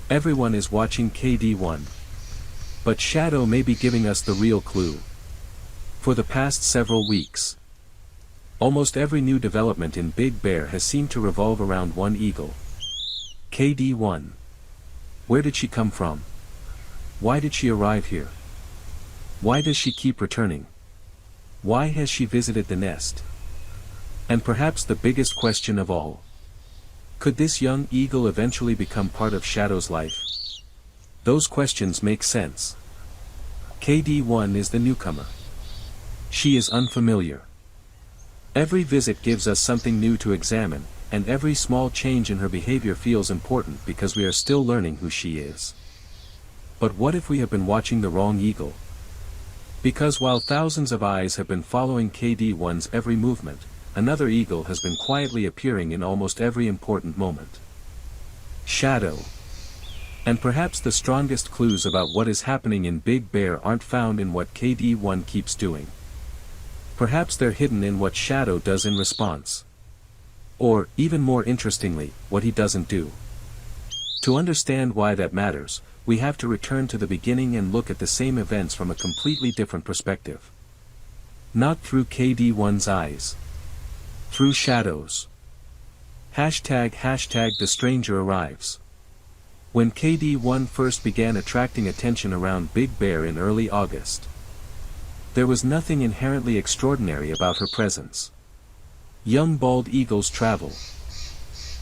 Everyone is watching KD1. But Shadow may be giving us the real clue. For the past several weeks, almost every new development in Big Bear has seemed to revolve around one eagle. KD1. Where did she come from? Why did she arrive here? Why does she keep returning? Why has she visited the nest? And perhaps the biggest question of all. Could this young eagle eventually become part of Shadow's life? Those questions make sense. KD1 is the newcomer. She is unfamiliar. Every visit gives us something new to examine, and every small change in her behavior feels important because we are still learning who she is. But what if we have been watching the wrong eagle? Because while thousands of eyes have been following KD1's every movement, another eagle has been quietly appearing in almost every important moment. Shadow. And perhaps the strongest clues about what is happening in Big Bear aren't found in what KD1 keeps doing. Perhaps they're hidden in what Shadow does in response. Or, even more interestingly, what he doesn't do. To understand why that matters, we have to return to the beginning and look at the same events from a completely different perspective. Not through KD1's eyes. Through Shadow's. Hashtag the stranger arrives. When KD1 first began attracting attention around Big Bear in early August, there was nothing inherently extraordinary about her presence. Young bald eagles travel.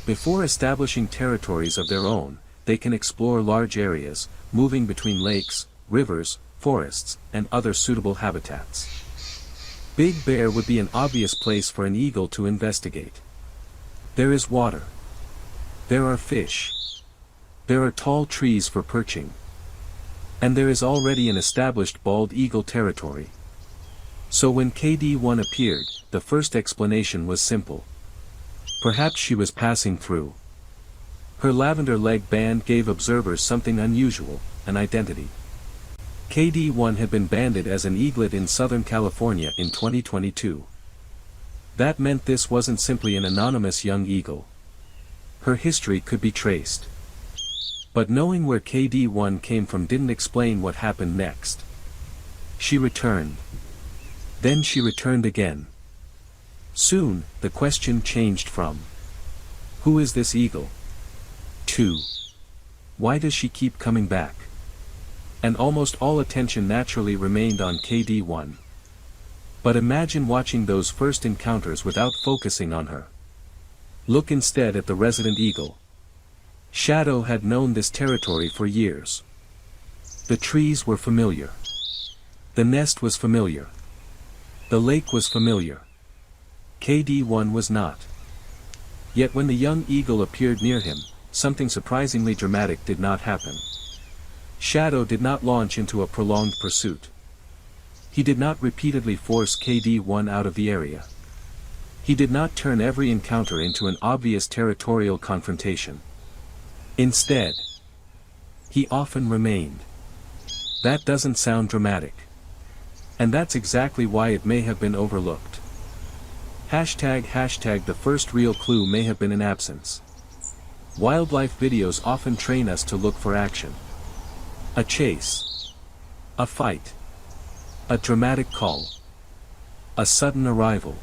Before establishing territories of their own, they can explore large areas, moving between lakes, rivers, forests, and other suitable habitats. Big Bear would be an obvious place for an eagle to investigate. There is water. There are fish. There are tall trees for perching. And there is already an established bald eagle territory. So when KD1 appeared, the first explanation was simple. Perhaps she was passing through. Her lavender leg band gave observers something unusual, an identity. KD1 had been banded as an eaglet in Southern California in 2022. That meant this wasn't simply an anonymous young eagle. Her history could be traced. But knowing where KD1 came from didn't explain what happened next. She returned. Then she returned again. Soon, the question changed from, who is this eagle? To, why does she keep coming back? And almost all attention naturally remained on KD1. But imagine watching those first encounters without focusing on her. Look instead at the resident eagle. Shadow had known this territory for years. The trees were familiar. The nest was familiar. The lake was familiar. KD1 was not. Yet when the young eagle appeared near him, something surprisingly dramatic did not happen. Shadow did not launch into a prolonged pursuit. He did not repeatedly force KD1 out of the area. He did not turn every encounter into an obvious territorial confrontation. Instead, he often remained. That doesn't sound dramatic. And that's exactly why it may have been overlooked. Hashtag the first real clue may have been an absence. Wildlife videos often train us to look for action. A chase. A fight. A dramatic call. A sudden arrival.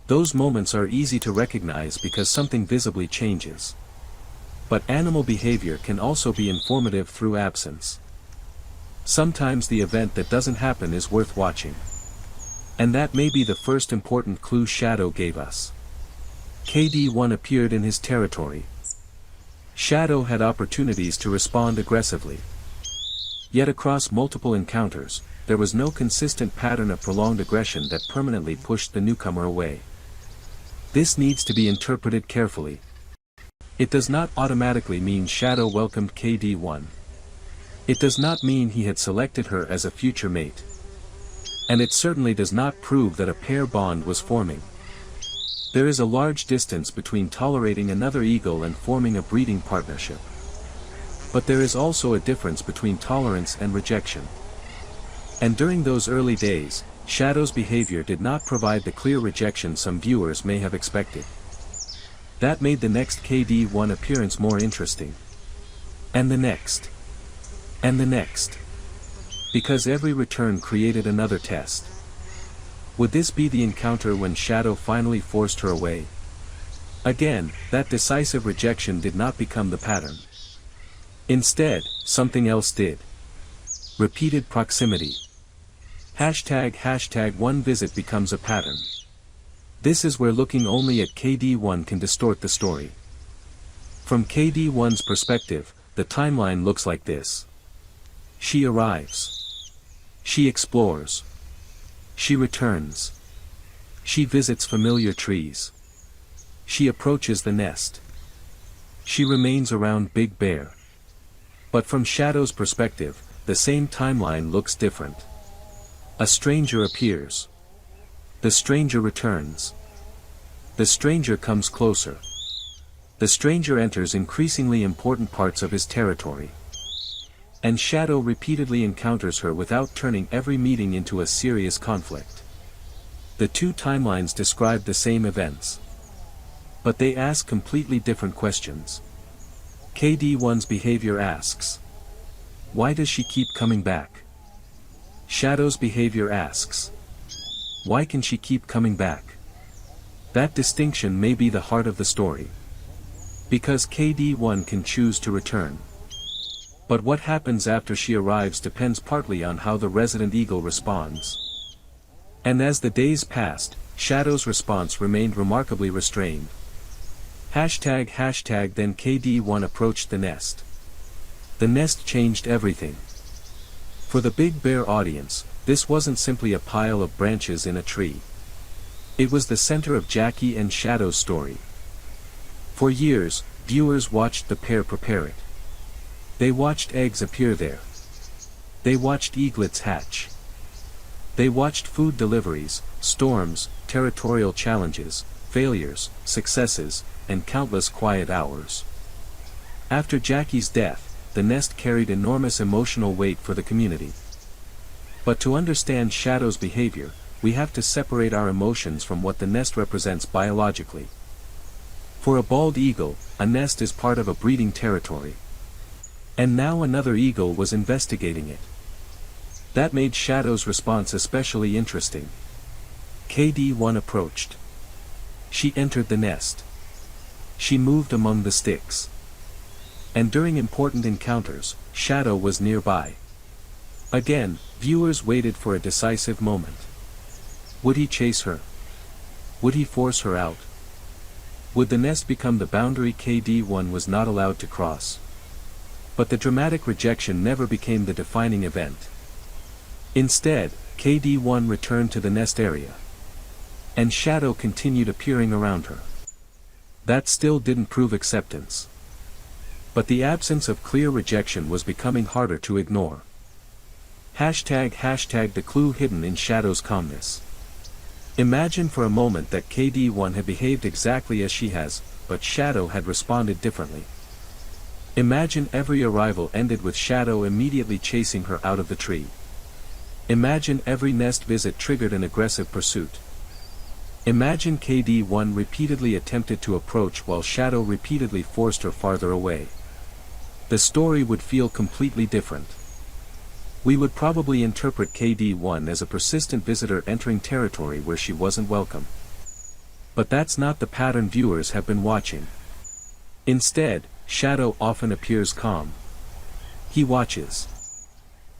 Those moments are easy to recognize because something visibly changes. But animal behavior can also be informative through absence. Sometimes the event that doesn't happen is worth watching. And that may be the first important clue Shadow gave us. KD1 appeared in his territory. Shadow had opportunities to respond aggressively. Yet across multiple encounters, there was no consistent pattern of prolonged aggression that permanently pushed the newcomer away. This needs to be interpreted carefully. It does not automatically mean Shadow welcomed KD1. It does not mean he had selected her as a future mate. And it certainly does not prove that a pair bond was forming. There is a large distance between tolerating another eagle and forming a breeding partnership. But there is also a difference between tolerance and rejection. And during those early days, Shadow's behavior did not provide the clear rejection some viewers may have expected. That made the next KD1 appearance more interesting. And the next. And the next. Because every return created another test. Would this be the encounter when Shadow finally forced her away? Again, that decisive rejection did not become the pattern. Instead, something else did. Repeated proximity. #one visit becomes a pattern. This is where looking only at KD1 can distort the story. From KD1's perspective, the timeline looks like this. She arrives. She explores. She returns. She visits familiar trees. She approaches the nest. She remains around Big Bear. But from Shadow's perspective, the same timeline looks different. A stranger appears. The stranger returns. The stranger comes closer. The stranger enters increasingly important parts of his territory. And Shadow repeatedly encounters her without turning every meeting into a serious conflict. The two timelines describe the same events. But they ask completely different questions. KD1's behavior asks, why does she keep coming back? Shadow's behavior asks, why can she keep coming back? That distinction may be the heart of the story. Because KD1 can choose to return. But what happens after she arrives depends partly on how the resident eagle responds. And as the days passed, Shadow's response remained remarkably restrained. Then KD1 approached the nest. The nest changed everything. For the Big Bear audience, this wasn't simply a pile of branches in a tree. It was the center of Jackie and Shadow's story. For years, viewers watched the pair prepare it. They watched eggs appear there. They watched eaglets hatch. They watched food deliveries, storms, territorial challenges, failures, successes, and countless quiet hours. After Jackie's death, the nest carried enormous emotional weight for the community. But to understand Shadow's behavior, we have to separate our emotions from what the nest represents biologically. For a bald eagle, a nest is part of a breeding territory. And now another eagle was investigating it. That made Shadow's response especially interesting. KD1 approached. She entered the nest. She moved among the sticks. And during important encounters, Shadow was nearby. Again, viewers waited for a decisive moment. Would he chase her? Would he force her out? Would the nest become the boundary KD1 was not allowed to cross? But the dramatic rejection never became the defining event. Instead, KD1 returned to the nest area. And Shadow continued appearing around her. That still didn't prove acceptance. But the absence of clear rejection was becoming harder to ignore. The clue hidden in Shadow's calmness. Imagine for a moment that KD1 had behaved exactly as she has, but Shadow had responded differently. Imagine every arrival ended with Shadow immediately chasing her out of the tree. Imagine every nest visit triggered an aggressive pursuit. Imagine KD1 repeatedly attempted to approach while Shadow repeatedly forced her farther away. The story would feel completely different. We would probably interpret KD1 as a persistent visitor entering territory where she wasn't welcome. But that's not the pattern viewers have been watching. Instead, Shadow often appears calm. He watches.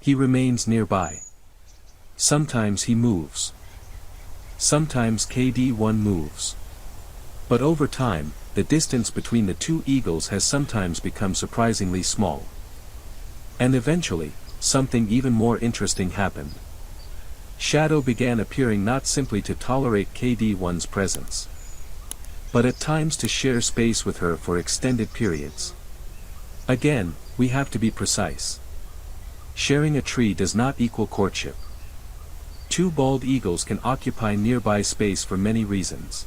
He remains nearby. Sometimes he moves. Sometimes KD1 moves. But over time, the distance between the two eagles has sometimes become surprisingly small. And eventually, something even more interesting happened. Shadow began appearing not simply to tolerate KD1's presence, but at times to share space with her for extended periods. Again, we have to be precise. Sharing a tree does not equal courtship. Two bald eagles can occupy nearby space for many reasons.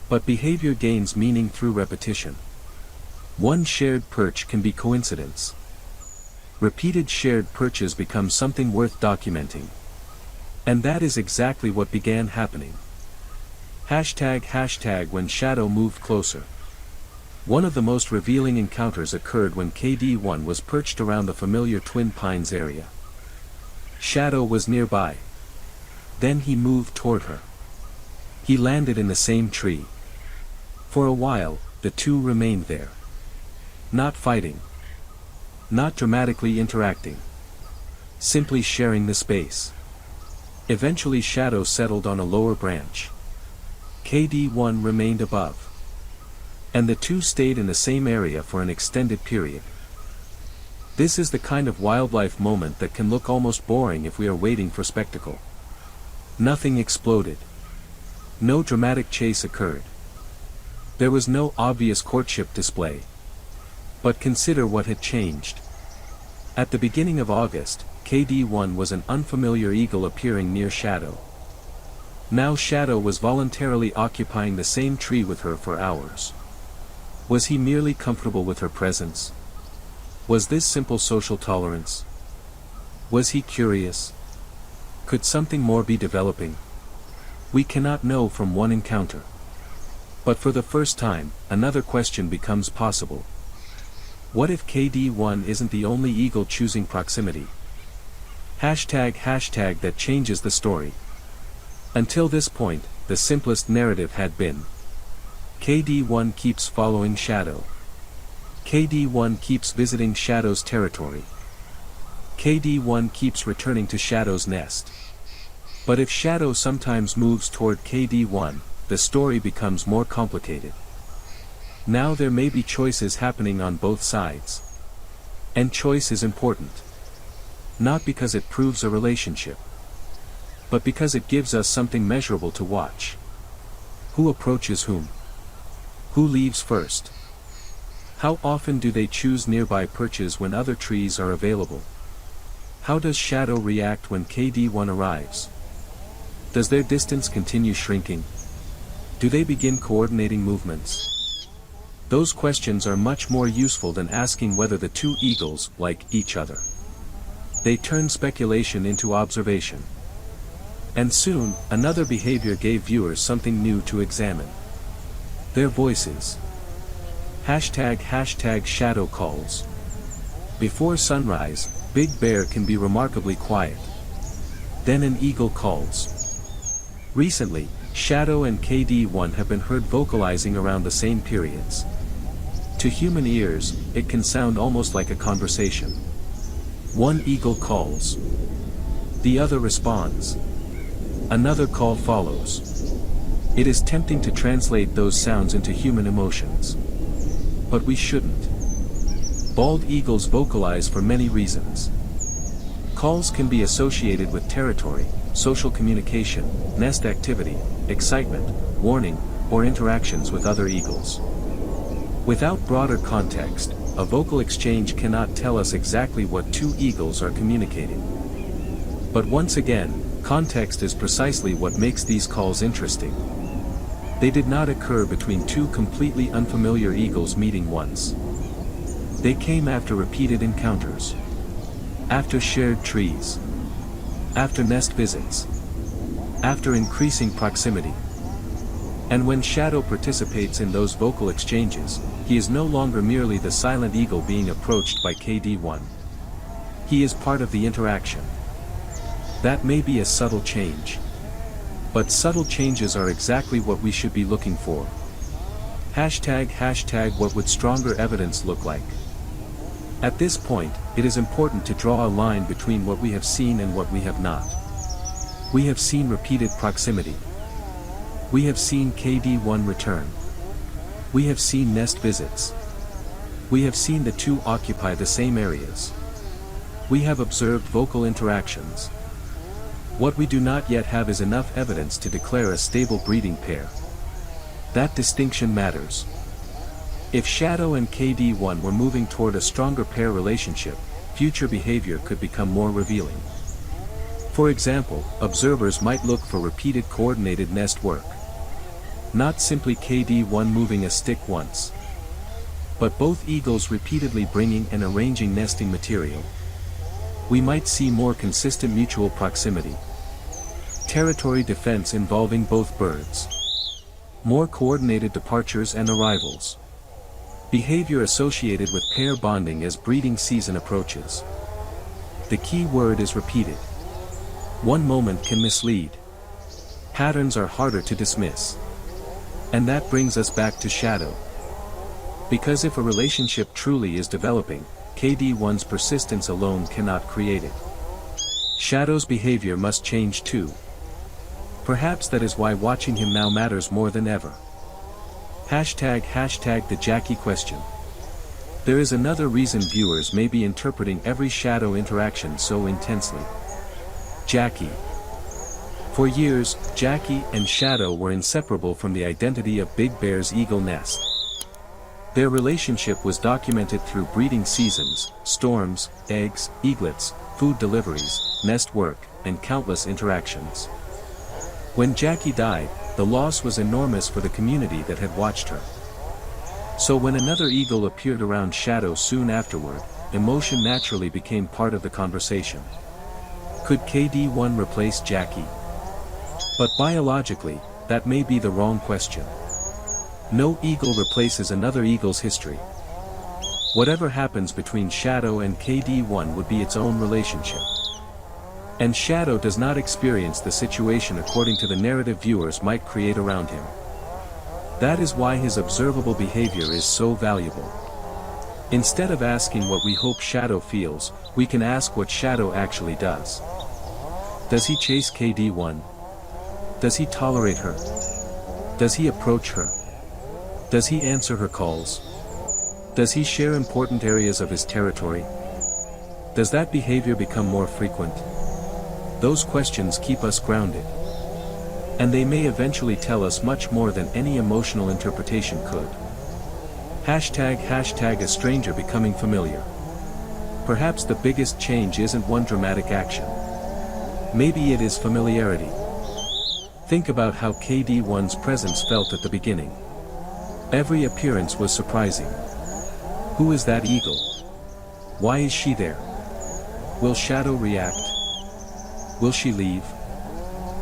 But behavior gains meaning through repetition. One shared perch can be coincidence. Repeated shared perches become something worth documenting. And that is exactly what began happening. When Shadow moved closer. One of the most revealing encounters occurred when KD1 was perched around the familiar Twin Pines area. Shadow was nearby. Then he moved toward her. He landed in the same tree. For a while, the two remained there. Not fighting. Not dramatically interacting. Simply sharing the space. Eventually Shadow settled on a lower branch. KD1 remained above. And the two stayed in the same area for an extended period. This is the kind of wildlife moment that can look almost boring if we are waiting for spectacle. Nothing exploded. No dramatic chase occurred. There was no obvious courtship display. But consider what had changed. At the beginning of August, KD1 was an unfamiliar eagle appearing near Shadow. Now Shadow was voluntarily occupying the same tree with her for hours. Was he merely comfortable with her presence? Was this simple social tolerance? Was he curious? Could something more be developing? We cannot know from one encounter. But for the first time, another question becomes possible. What if KD1 isn't the only eagle choosing proximity? Hashtag that changes the story. Until this point, the simplest narrative had been: KD1 keeps following Shadow. KD1 keeps visiting Shadow's territory. KD1 keeps returning to Shadow's nest. But if Shadow sometimes moves toward KD1, the story becomes more complicated. Now there may be choices happening on both sides. And choice is important. Not because it proves a relationship, but because it gives us something measurable to watch. Who approaches whom? Who leaves first? How often do they choose nearby perches when other trees are available? How does Shadow react when KD1 arrives? Does their distance continue shrinking? Do they begin coordinating movements? Those questions are much more useful than asking whether the two eagles like each other. They turn speculation into observation. And soon, another behavior gave viewers something new to examine. Their voices. Hashtag shadow calls. Before sunrise, Big Bear can be remarkably quiet. Then an eagle calls. Recently, Shadow and KD1 have been heard vocalizing around the same periods. To human ears, it can sound almost like a conversation. One eagle calls. The other responds. Another call follows. It is tempting to translate those sounds into human emotions. But we shouldn't. Bald eagles vocalize for many reasons. Calls can be associated with territory, social communication, nest activity, excitement, warning, or interactions with other eagles. Without broader context, a vocal exchange cannot tell us exactly what two eagles are communicating. But once again, context is precisely what makes these calls interesting. They did not occur between two completely unfamiliar eagles meeting once. They came after repeated encounters. After shared trees. After nest visits. After increasing proximity. And when Shadow participates in those vocal exchanges, he is no longer merely the silent eagle being approached by KD1. He is part of the interaction. That may be a subtle change. But subtle changes are exactly what we should be looking for. Hashtag what would stronger evidence look like? At this point, it is important to draw a line between what we have seen and what we have not. We have seen repeated proximity. We have seen KD1 return. We have seen nest visits. We have seen the two occupy the same areas. We have observed vocal interactions. What we do not yet have is enough evidence to declare a stable breeding pair. That distinction matters. If Shadow and KD1 were moving toward a stronger pair relationship, future behavior could become more revealing. For example, observers might look for repeated coordinated nest work. Not simply KD1 moving a stick once, but both eagles repeatedly bringing and arranging nesting material. We might see more consistent mutual proximity. Territory defense involving both birds. More coordinated departures and arrivals. Behavior associated with pair bonding as breeding season approaches. The key word is repeated. One moment can mislead. Patterns are harder to dismiss. And that brings us back to shadow. Because if a relationship truly is developing, KD1's persistence alone cannot create it. Shadow's behavior must change too. Perhaps that is why watching him now matters more than ever. Hashtag the Jackie question. There is another reason viewers may be interpreting every shadow interaction so intensely. Jackie. For years, Jackie and Shadow were inseparable from the identity of Big Bear's eagle nest. Their relationship was documented through breeding seasons, storms, eggs, eaglets, food deliveries, nest work, and countless interactions. When Jackie died, the loss was enormous for the community that had watched her. So when another eagle appeared around Shadow soon afterward, emotion naturally became part of the conversation. Could KD1 replace Jackie? But biologically, that may be the wrong question. No eagle replaces another eagle's history. Whatever happens between Shadow and KD1 would be its own relationship. And Shadow does not experience the situation according to the narrative viewers might create around him. That is why his observable behavior is so valuable. Instead of asking what we hope Shadow feels, we can ask what Shadow actually does. Does he chase KD1? Does he tolerate her? Does he approach her? Does he answer her calls? Does he share important areas of his territory? Does that behavior become more frequent? Those questions keep us grounded. And they may eventually tell us much more than any emotional interpretation could. Hashtag a stranger becoming familiar. Perhaps the biggest change isn't one dramatic action. Maybe it is familiarity. Think about how KD1's presence felt at the beginning. Every appearance was surprising. Who is that eagle? Why is she there? Will Shadow react? Will she leave?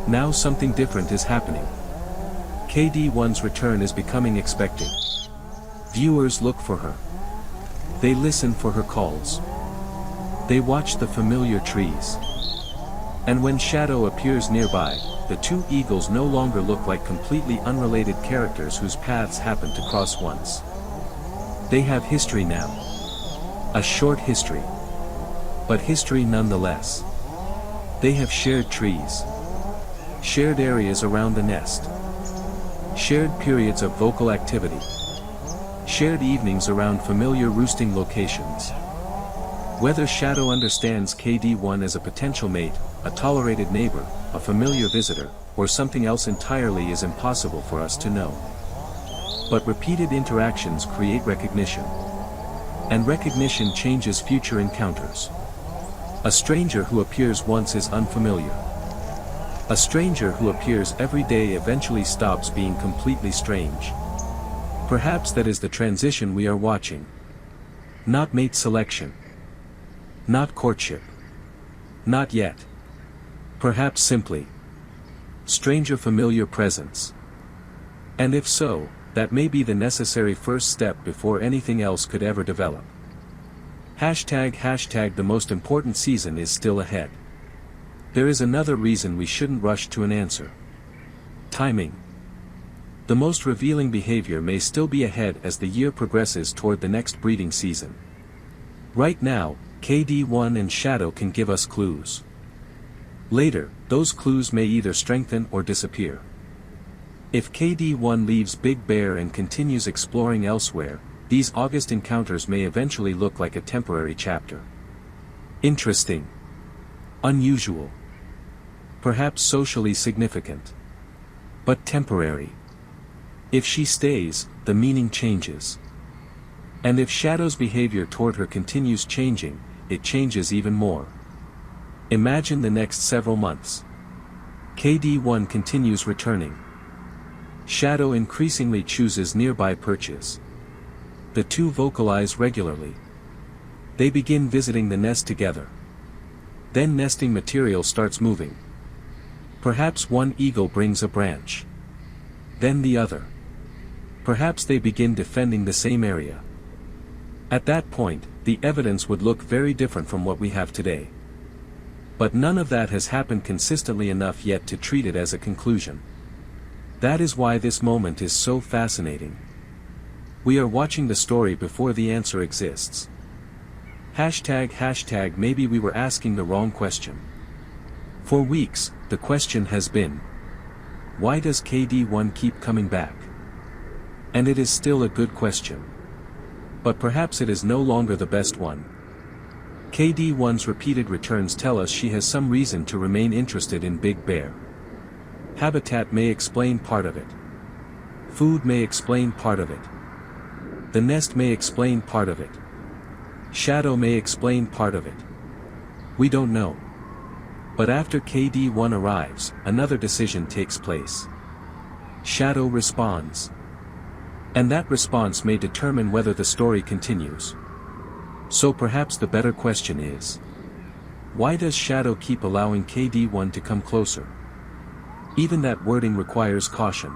Now something different is happening. KD1's return is becoming expected. Viewers look for her. They listen for her calls. They watch the familiar trees. And when Shadow appears nearby, the two eagles no longer look like completely unrelated characters whose paths happen to cross once. They have history now. A short history. But history nonetheless. They have shared trees. Shared areas around the nest. Shared periods of vocal activity. Shared evenings around familiar roosting locations. Whether Shadow understands KD1 as a potential mate, a tolerated neighbor, a familiar visitor, or something else entirely is impossible for us to know. But repeated interactions create recognition. And recognition changes future encounters. A stranger who appears once is unfamiliar. A stranger who appears every day eventually stops being completely strange. Perhaps that is the transition we are watching. Not mate selection. Not courtship. Not yet. Perhaps simply stranger familiar presence. And if so, that may be the necessary first step before anything else could ever develop. Hashtag the most important season is still ahead. There is another reason we shouldn't rush to an answer. Timing. The most revealing behavior may still be ahead as the year progresses toward the next breeding season. Right now, KD1 and Shadow can give us clues. Later, those clues may either strengthen or disappear. If KD1 leaves Big Bear and continues exploring elsewhere, these August encounters may eventually look like a temporary chapter. Interesting. Unusual. Perhaps socially significant. But temporary. If she stays, the meaning changes. And if Shadow's behavior toward her continues changing, it changes even more. Imagine the next several months. KD1 continues returning. Shadow increasingly chooses nearby perches. The two vocalize regularly. They begin visiting the nest together. Then nesting material starts moving. Perhaps one eagle brings a branch. Then the other. Perhaps they begin defending the same area. At that point, the evidence would look very different from what we have today. But none of that has happened consistently enough yet to treat it as a conclusion. That is why this moment is so fascinating. We are watching the story before the answer exists. ## maybe we were asking the wrong question. For weeks, the question has been, why does KD1 keep coming back? And it is still a good question. But perhaps it is no longer the best one. KD1's repeated returns tell us she has some reason to remain interested in Big Bear. Habitat may explain part of it. Food may explain part of it. The nest may explain part of it. Shadow may explain part of it. We don't know. But after KD1 arrives, another decision takes place. Shadow responds. And that response may determine whether the story continues. So perhaps the better question is, why does Shadow keep allowing KD1 to come closer? Even that wording requires caution.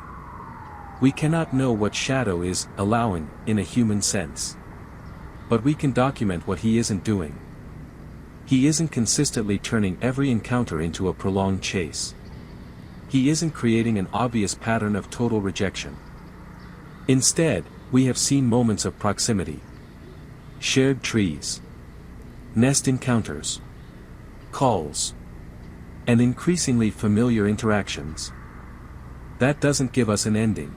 We cannot know what Shadow is allowing in a human sense. But we can document what he isn't doing. He isn't consistently turning every encounter into a prolonged chase. He isn't creating an obvious pattern of total rejection. Instead, we have seen moments of proximity. Shared trees. Nest encounters. Calls. And increasingly familiar interactions. That doesn't give us an ending.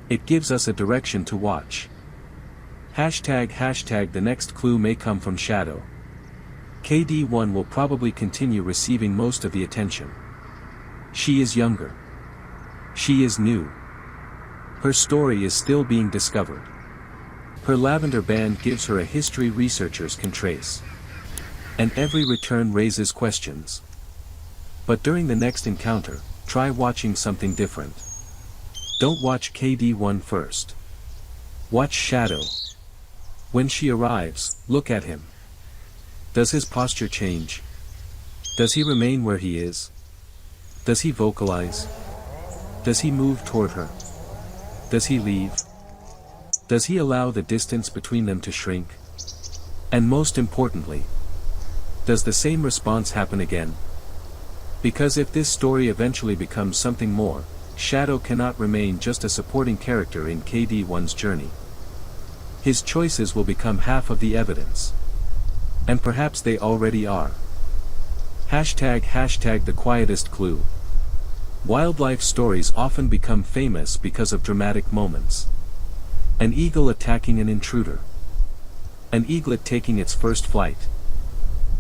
It gives us a direction to watch. ## the next clue may come from Shadow. KD1 will probably continue receiving most of the attention. She is younger. She is new. Her story is still being discovered. Her lavender band gives her a history researchers can trace. And every return raises questions. But during the next encounter, try watching something different. Don't watch KD1 first. Watch Shadow. When she arrives, look at him. Does his posture change? Does he remain where he is? Does he vocalize? Does he move toward her? Does he leave? Does he allow the distance between them to shrink? And most importantly, does the same response happen again? Because if this story eventually becomes something more, Shadow cannot remain just a supporting character in KD1's journey. His choices will become half of the evidence. And perhaps they already are. ## the quietest clue. Wildlife stories often become famous because of dramatic moments. An eagle attacking an intruder. An eaglet taking its first flight.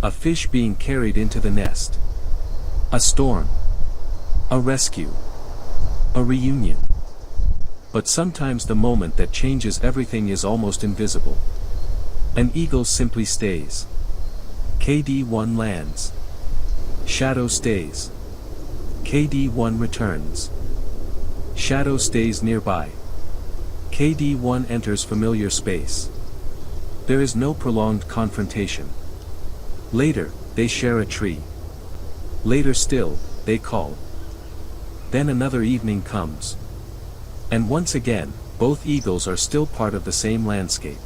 A fish being carried into the nest. A storm. A rescue. A reunion. But sometimes the moment that changes everything is almost invisible. An eagle simply stays. KD1 lands. Shadow stays. KD1 returns. Shadow stays nearby. KD1 enters familiar space. There is no prolonged confrontation. Later, they share a tree. Later still, they call. Then another evening comes. And once again, both eagles are still part of the same landscape.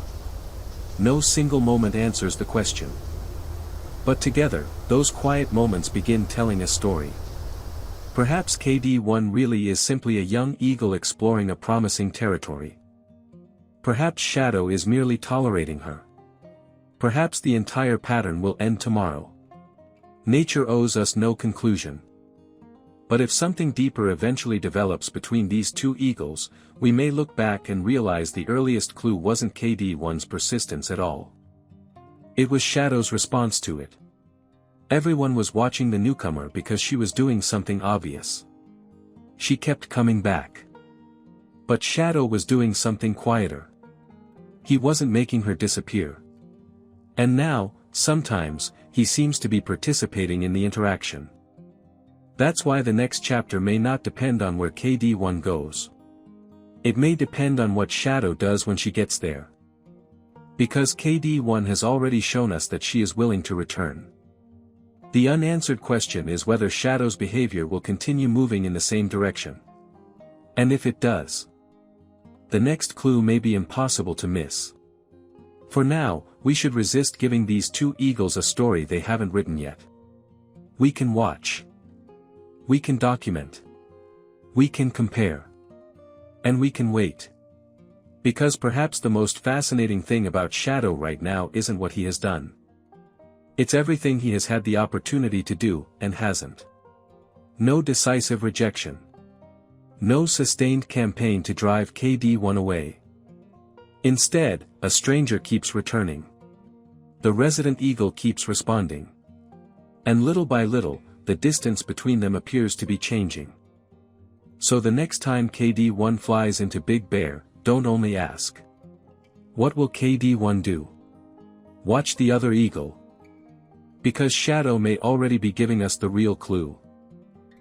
No single moment answers the question. But together, those quiet moments begin telling a story. Perhaps KD1 really is simply a young eagle exploring a promising territory. Perhaps Shadow is merely tolerating her. Perhaps the entire pattern will end tomorrow. Nature owes us no conclusion. But if something deeper eventually develops between these two eagles, we may look back and realize the earliest clue wasn't KD1's persistence at all. It was Shadow's response to it. Everyone was watching the newcomer because she was doing something obvious. She kept coming back. But Shadow was doing something quieter. He wasn't making her disappear. And now, sometimes, he seems to be participating in the interaction. That's why the next chapter may not depend on where KD1 goes. It may depend on what Shadow does when she gets there. Because KD1 has already shown us that she is willing to return. The unanswered question is whether Shadow's behavior will continue moving in the same direction. And if it does, the next clue may be impossible to miss. For now, we should resist giving these two eagles a story they haven't written yet. We can watch. We can document. We can compare. And we can wait. Because perhaps the most fascinating thing about Shadow right now isn't what he has done. It's everything he has had the opportunity to do, and hasn't. No decisive rejection. No sustained campaign to drive KD1 away. Instead, a stranger keeps returning. The resident eagle keeps responding. And little by little, the distance between them appears to be changing. So the next time KD1 flies into Big Bear, don't only ask, what will KD1 do? Watch the other eagle. Because Shadow may already be giving us the real clue.